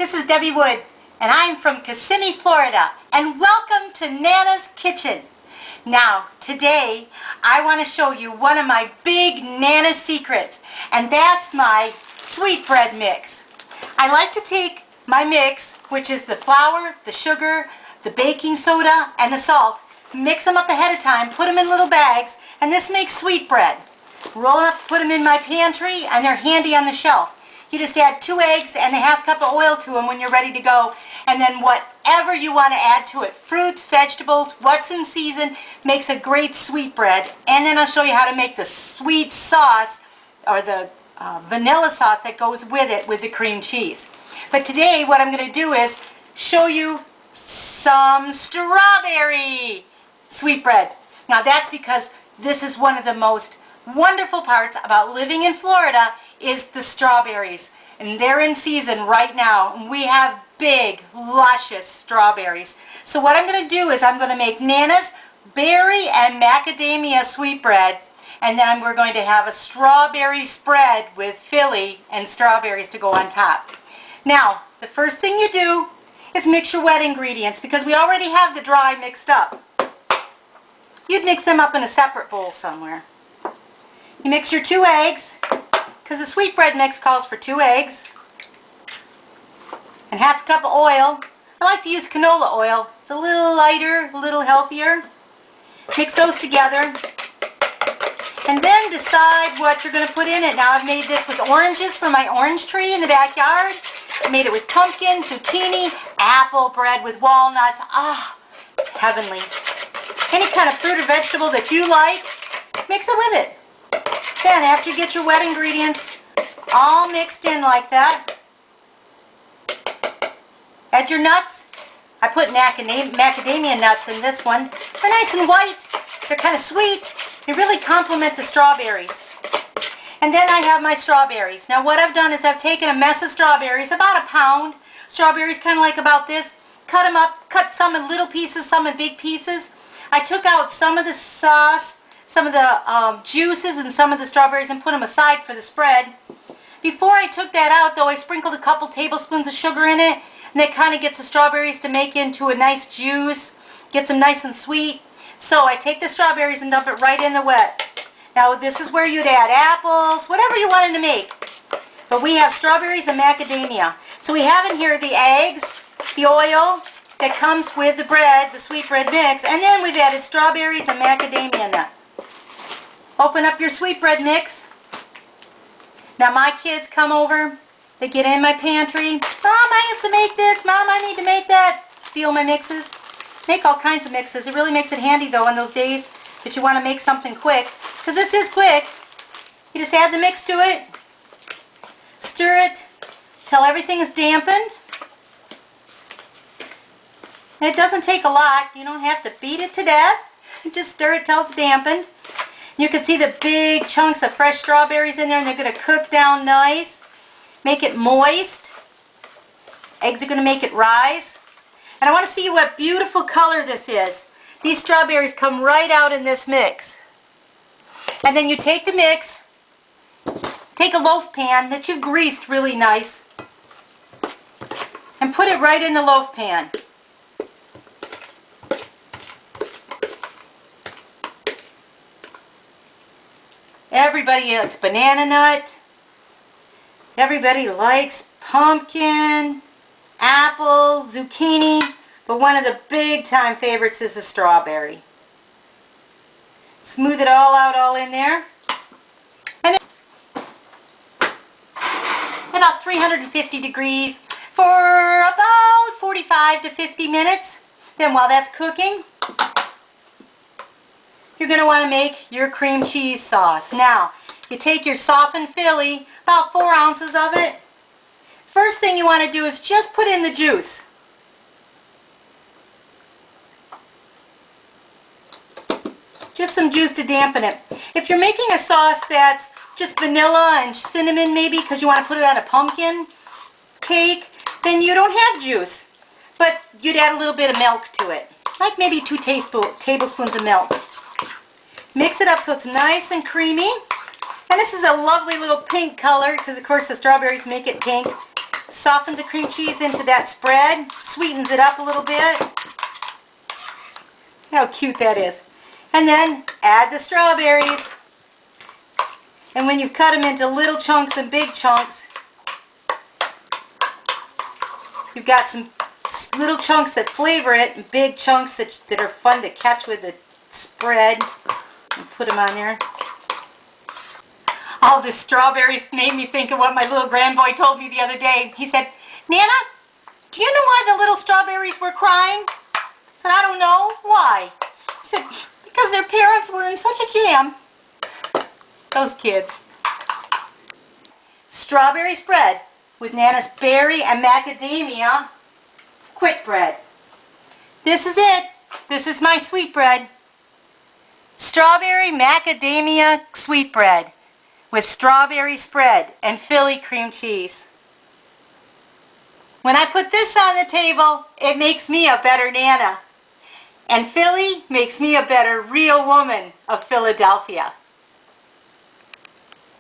This is Debbie Wood, and I'm from Kissimmee, Florida, and welcome to Nana's Kitchen. Now, today, I want to show you one of my big Nana secrets, and that's my sweetbread mix. I like to take my mix, which is the flour, the sugar, the baking soda, and the salt, mix them up ahead of time, put them in little bags, and this makes sweetbread. Roll them up, put them in my pantry, and they're handy on the shelf. You just add 2 eggs and a half cup of oil to them when you're ready to go. And then whatever you want to add to it, fruits, vegetables, what's in season, makes a great sweetbread. And then I'll show you how to make the sweet sauce, or the vanilla sauce that goes with it, with the cream cheese. But today what I'm going to do is show you some strawberry sweetbread. Now that's because this is one of the most wonderful parts about living in Florida is the strawberries, and they're in season right now, and we have big luscious strawberries. So what I'm going to do is I'm going to make Nana's berry and macadamia sweetbread, and then we're going to have a strawberry spread with Philly and strawberries to go on top. Now the first thing you do is mix your wet ingredients, because we already have the dry mixed up. You'd mix them up in a separate bowl somewhere. You mix your 2 eggs, because the sweetbread mix calls for 2 eggs, and half a cup of oil. I like to use canola oil. It's a little lighter, a little healthier. Mix those together, and then decide what you're going to put in it. Now I've made this with oranges from my orange tree in the backyard. I made it with pumpkin, zucchini, apple bread with walnuts. Ah, it's heavenly. Any kind of fruit or vegetable that you like, mix it with it. Then after you get your wet ingredients all mixed in like that, add your nuts. I put macadamia nuts in this one. They're nice and white. They're kind of sweet. They really complement the strawberries. And then I have my strawberries. Now what I've done is I've taken a mess of strawberries, about a pound. Strawberries kind of like about this. Cut them up, cut some in little pieces, some in big pieces. I took out some of the sauce, some of the juices, and some of the strawberries, and put them aside for the spread. Before I took that out though, I sprinkled a couple tablespoons of sugar in it, and it kind of gets the strawberries to make into a nice juice, gets them nice and sweet. So I take the strawberries and dump it right in the wet. Now this is where you'd add apples, whatever you wanted to make. But we have strawberries and macadamia. So we have in here the eggs, the oil that comes with the bread, the sweetbread mix, and then we've added strawberries and macadamia nut. Open up your sweetbread mix. Now my kids come over, they get in my pantry. Mom, I have to make this. Mom, I need to make that. Steal my mixes. Make all kinds of mixes. It really makes it handy though on those days that you want to make something quick. Because this is quick. You just add the mix to it. Stir it till everything is dampened. And it doesn't take a lot. You don't have to beat it to death. Just stir it till it's dampened. You can see the big chunks of fresh strawberries in there, and they're going to cook down nice. Make it moist. Eggs are going to make it rise. And I want to see what beautiful color this is. These strawberries come right out in this mix. And then you take the mix, take a loaf pan that you've greased really nice, and put it right in the loaf pan. Everybody likes banana nut. Everybody likes pumpkin, apple, zucchini, but one of the big time favorites is the strawberry. Smooth it all out, all in there. And then about 350 degrees for about 45 to 50 minutes. Then while that's cooking, you're going to want to make your cream cheese sauce. Now, you take your softened Philly, about 4 ounces of it. First thing you want to do is just put in the juice. Just some juice to dampen it. If you're making a sauce that's just vanilla and cinnamon maybe because you want to put it on a pumpkin cake, then you don't have juice. But you'd add a little bit of milk to it. Like maybe 2 tablespoons of milk. Mix it up so it's nice and creamy. And this is a lovely little pink color because of course the strawberries make it pink. softens the cream cheese into that spread, sweetens it up a little bit. How cute that is. And then add the strawberries. And when you've cut them into little chunks and big chunks, you've got some little chunks that flavor it and big chunks that are fun to catch with the spread. And put them on there. All the strawberries made me think of what my little grandboy told me the other day. He said, Nana, do you know why the little strawberries were crying? I said, I don't know. Why? He said, because their parents were in such a jam. Those kids. Strawberry spread with Nana's berry and macadamia quick bread. This is it. This is my sweet bread. Strawberry macadamia sweet bread with strawberry spread and Philly cream cheese. When I put this on the table, it makes me a better Nana. And Philly makes me a better real woman of Philadelphia.